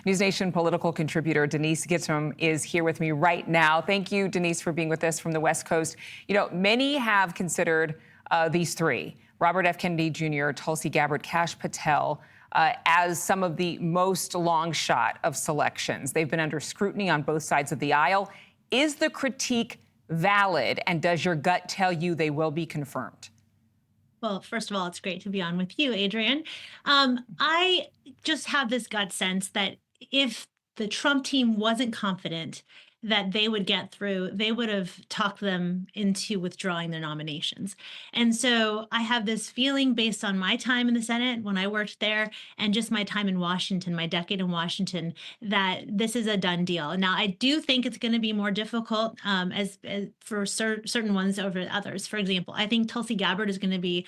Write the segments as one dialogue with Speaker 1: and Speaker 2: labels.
Speaker 1: News Nation political contributor Denise Gitsham is here with me right now. Thank you, Denise, for being with us from the West Coast. You know, many have considered these three, Robert F. Kennedy Jr., Tulsi Gabbard, Kash Patel, as some of the most long shot of selections. They've been under scrutiny on both sides of the aisle. Is the critique valid, and does your gut tell you they will be confirmed?
Speaker 2: Well, first of all, it's great to be on with you, Adrian. I just have this gut sense that if the Trump team wasn't confident that they would get through, they would have talked them into withdrawing their nominations. And so I have this feeling based on my time in the Senate when I worked there and just my time in Washington, my decade in Washington, that this is a done deal. Now, I do think it's going to be more difficult as for certain ones over others. For example, I think Tulsi Gabbard is going to be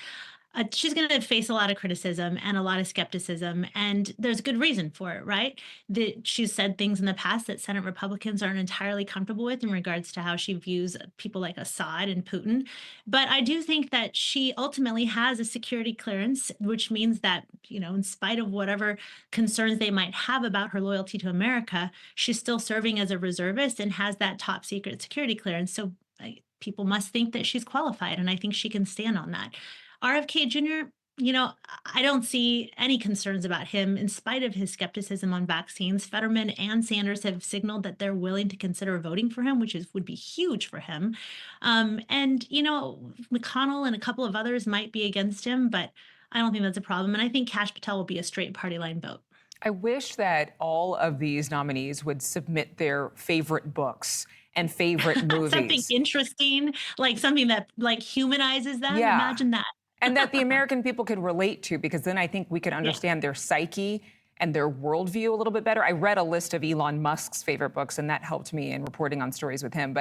Speaker 2: she's going to face a lot of criticism and a lot of skepticism, and there's good reason for it, right? That she's said things in the past that Senate Republicans aren't entirely comfortable with in regards to how she views people like Assad and Putin. But I do think that she ultimately has a security clearance, which means that, you know, in spite of whatever concerns they might have about her loyalty to America, she's still serving as a reservist and has that top secret security clearance. So people must think that she's qualified, and I think she can stand on that. RFK Jr., you know, I don't see any concerns about him in spite of his skepticism on vaccines. Fetterman and Sanders have signaled that they're willing to consider voting for him, which would be huge for him. And, you know, McConnell and a couple of others might be against him, but I don't think that's a problem. And I think Kash Patel will be a straight party line vote.
Speaker 1: I wish that all of these nominees would submit their favorite books and favorite movies.
Speaker 2: Something interesting, like something that like humanizes them.
Speaker 1: Yeah.
Speaker 2: Imagine that.
Speaker 1: And that the American people could relate to, because then I think we could understand their psyche and their worldview a little bit better. I read a list of Elon Musk's favorite books, and that helped me in reporting on stories with him. But